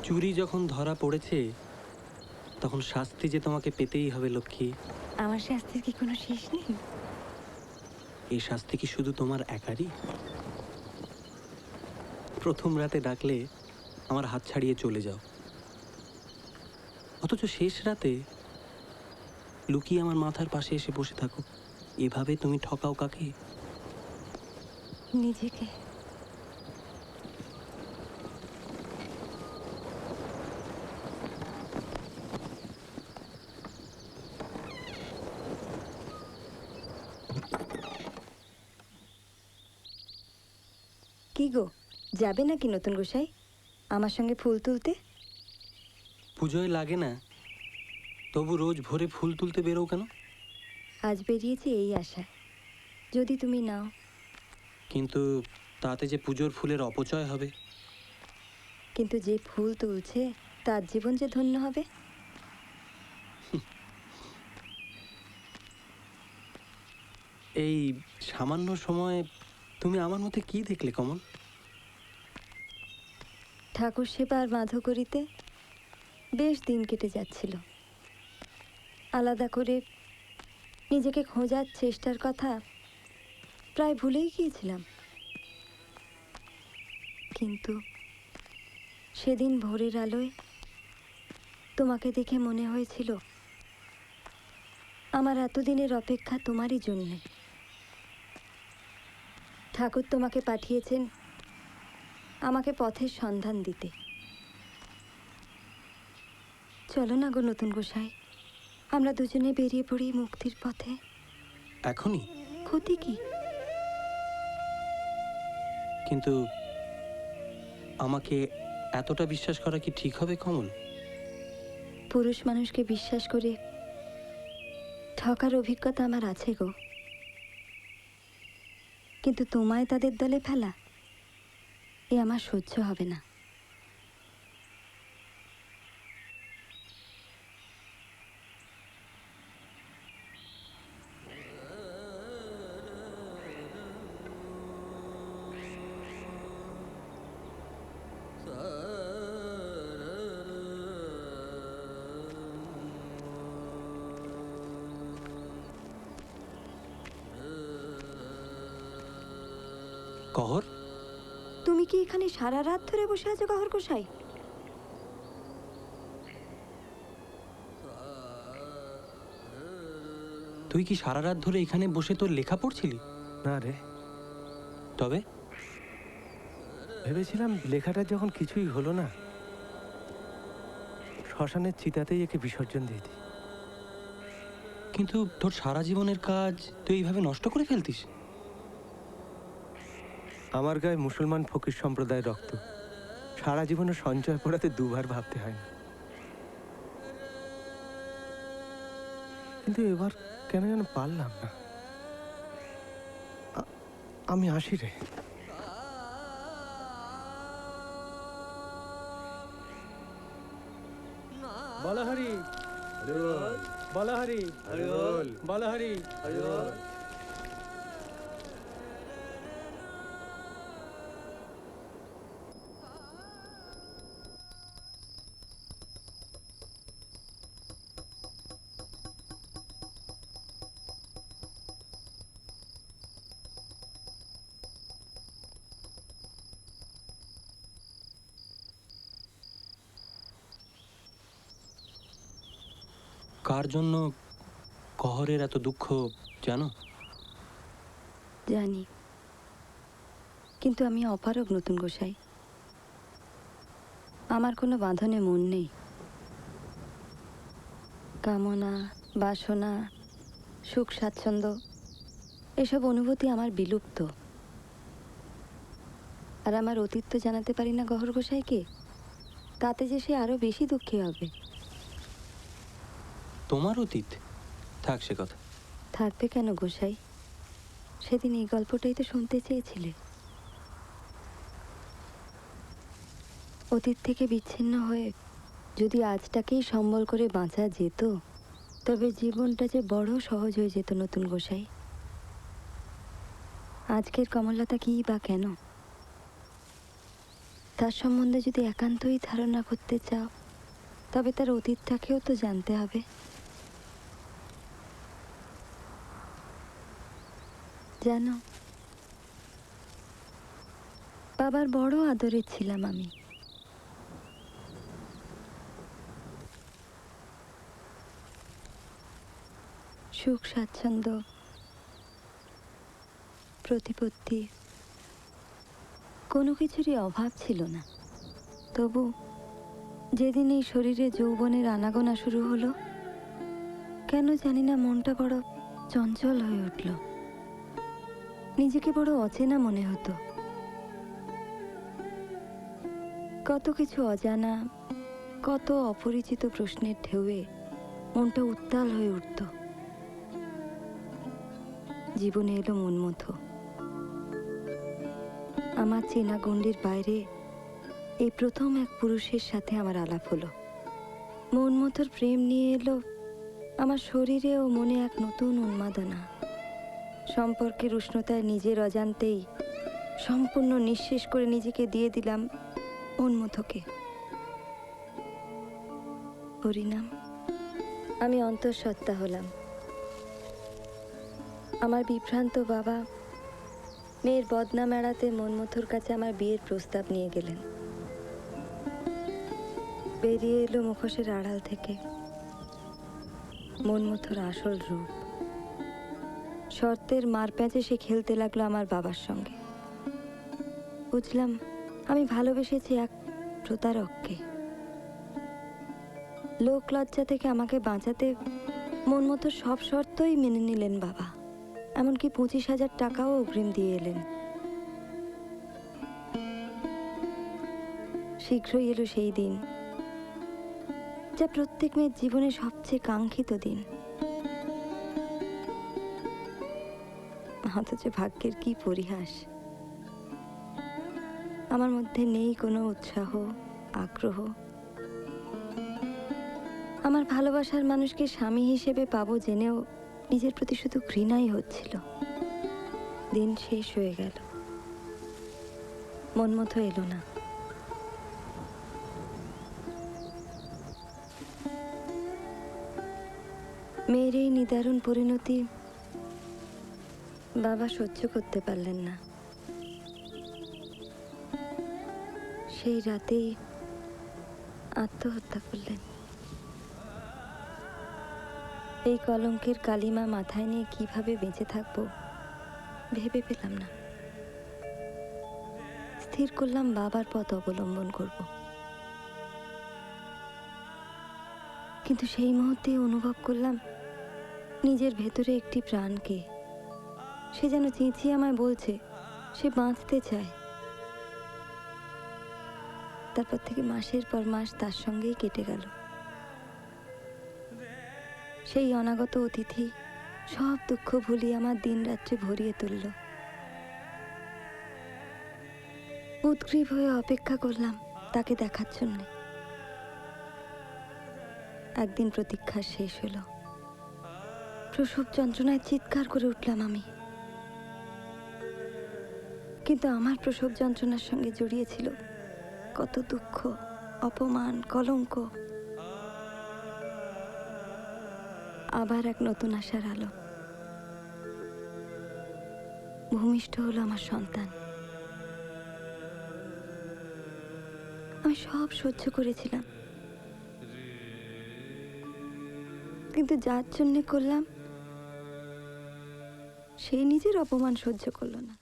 চুরি যখন ধরা পড়েছে তখন শাস্তি যে তোমাকে পেতেই হবে লক্ষ্মী। আমার শাস্তির কি কোনো শেষ নেই? এই শাস্তি কি শুধু তোমার একারই? প্রথম রাতে ডাকলে আমার হাত ছাড়িয়ে চলে যাও, অথচ শেষ রাতে লুকিয়ে আমার মাথার পাশে এসে বসে থাকো। এভাবে তুমি ঠকাও কাকে? নিজেকে। কি গো, যাবে নাকি নতুন গোসাই আমার সঙ্গে ফুল তুলতে? পুজোয় লাগে না, তবু রোজ ভোরে ফুল তুলতে বেরো কেন? আজ বেরিয়েছি এই আশায়, যদি তুমি নাও। কিন্তু তাতে যে পুজোর ফুলের অপচয় হবে। কিন্তু যে ফুল তুলছে তার জীবন যে ধন্য হবে। এই সামান্য সময় তুমি আমার মধ্যে কি দেখলে কমল? ঠাকুর সেবা আর মাধকরিতে বেশ দিন কেটে যাচ্ছিল। আলাদা করে নিজেকে খোঁজার চেষ্টার কথা প্রায় ভুলেই গিয়েছিলাম। কিন্তু সেদিন ভোরের আলোয় তোমাকে দেখে মনে হয়েছিল আমার এতদিনের অপেক্ষা তোমারই জন্যে। ঠাকুর তোমাকে পাঠিয়েছেন আমাকে পথের সন্ধান দিতে। চলো না গো নতুন গোসাই, আমরা দুজনে বেরিয়ে পড়ি মুক্তির পথে। এখনই? ক্ষতি কি? কিন্তু আমাকে এতটা বিশ্বাস করা কি ঠিক হবে কমল? পুরুষ মানুষকে বিশ্বাস করে ঠকার অভিজ্ঞতা আমার আছে গো, কিন্তু তোমায় তাদের দলে ফেলা এ আমার সহ্য হবে না। কহর, তুমি কি এখানে সারা রাত ধরে বসে আছো গহর গোসাই? তুই কি সারা রাত ধরে এখানে বসে তোর লেখা পড়ছিলি? না রে, তবে ভেবেছিলাম লেখাটা যখন কিছুই হলো না, শ্মশানের চিতাতেই একে বিসর্জন দিয়ে দিই। কিন্তু তোর সারা জীবনের কাজ তুই এইভাবে নষ্ট করে ফেলতিস? আমার গায়ে মুসলমান ফকির সম্প্রদায়ের রক্ত, সারা জীবনে সঞ্চয় করাতে দুবার ভাবতে হয় না। কিন্তু এবার কেন যেন পারলাম না। আমি আসি রে। বলহরি বলহরি বলহরি। কার জন্য কহরের এত দুঃখ জানো? জানি, কিন্তু আমি অপারগ নতুন গোসাই। আমার কোনো বাঁধনে মন নেই। কামনা, বাসনা, সুখ স্বাচ্ছন্দ্য এসব অনুভূতি আমার বিলুপ্ত। আর আমার অতীত তো জানাতে পারি না গহর গোসাইকে, তাতে যে সে আরো বেশি দুঃখী হবে। তোমার অতীত থাক, সে কথা। থাকবে কেন গোসাই? সেদিন এই গল্পটাই তো শুনতে চেয়েছিলে। অতীত থেকে বিচ্ছিন্ন হয়ে যদি আজটাকেই সম্বল করে বাঁচা যেত, তবে জীবনটা যে বড় সহজ হয়ে যেত নতুন গোসাই। আজকের কমলতা কি বা কেন? তার সম্বন্ধে যদি একান্তই ধারণা করতে চাও, তবে তার অতীতটাকেও তো জানতে হবে। জানো, বাবার বড় আদরের ছিলাম আমি। সুখ স্বাচ্ছন্দ্য, প্রতিপত্তি, কোনো কিছুরই অভাব ছিল না। তবু যেদিন এই শরীরে যৌবনের আনাগোনা শুরু হলো, কেন জানি না মনটা বড় চঞ্চল হয়ে উঠল। নিজেকে বড় অচেনা মনে হতো। কত কিছু অজানা, কত অপরিচিত প্রশ্নের ঢেউয়ে মনটা উত্তাল হয়ে উঠত। জীবনে এলো মনমথো। আমার চেনা গণ্ডির বাইরে এই প্রথম এক পুরুষের সাথে আমার আলাপ হলো। মনমথোর প্রেম নিয়ে এলো আমার শরীরে ও মনে এক নতুন উন্মাদনা। সম্পর্কের উষ্ণতায় নিজের অজান্তেই সম্পূর্ণ নিঃশেষ করে নিজেকে দিয়ে দিলাম মনমথোকে। পরিণাম, আমি অন্তঃসত্ত্বা হলাম। আমার বিভ্রান্ত বাবা মেয়ের বদনাম এড়াতে মনমথোর কাছে আমার বিয়ের প্রস্তাব নিয়ে গেলেন। বেরিয়ে এলো মুখোশের আড়াল থেকে মনমথোর আসল রূপ। শর্তের মারপ্যাঁচে সে খেলতে লাগলো আমার বাবার সঙ্গে। বুঝলাম আমি ভালোবেসেছি এক প্রতারককে। লোক লজ্জা থেকে আমাকে বাঁচাতে মনমথোর সব শর্তই মেনে নিলেন বাবা। এমনকি 25,000 টাকাও অগ্রিম দিয়ে এলেন। শীঘ্রই এলো সেই দিন, যা প্রত্যেক মেয়ের জীবনে সবচেয়ে কাঙ্ক্ষিত দিন। অথচ ভাগ্যের কি পরিহাস, আমার মধ্যে নেই কোনো উৎসাহ, আগ্রহ। আমার ভালোবাসার মানুষকে স্বামী হিসেবে পাবো জেনেও নিজের প্রতি শুধু ঘৃণাই হচ্ছিল। দিন শেষ হয়ে গেল, মনমথো এলো না। মেয়ের এই নিদারুণ পরিণতি বাবা সহ্য করতে পারলেন না। সেই রাতেই আত্মহত্যা করলেন। এই কলঙ্কের কালিমা মাথায় নিয়ে কিভাবে বেঁচে থাকবো ভেবে পেলাম না। স্থির করলাম বাবার পথ অবলম্বন করব। কিন্তু সেই মুহূর্তে অনুভব করলাম নিজের ভেতরে একটি প্রাণকে। সে যেন চেঁচিয়ে আমায় বলছে সে বাঁচতে চায়। তারপর থেকে মাসের পর মাস তার সঙ্গেই কেটে গেল। সেই অনাগত অতিথি সব দুঃখ ভুলিয়ে আমার দিন রাত্রে ভরিয়ে তুলল। উদ্গ্রীব হয়ে অপেক্ষা করলাম তাকে দেখার জন্যে। একদিন প্রতীক্ষা শেষ হলো। প্রসব যন্ত্রণায় চিৎকার করে উঠলাম আমি। কিন্তু আমার প্রসব যন্ত্রণার সঙ্গে জড়িয়ে ছিল কত দুঃখ, অপমান, কলঙ্ক। আবার এক নতুন আশার আলো। ভূমিষ্ঠ হলো আমার সন্তান। আমি সব সহ্য করেছিলাম, কিন্তু যার জন্যে করলাম সেই নিজের অপমান সহ্য করলো না।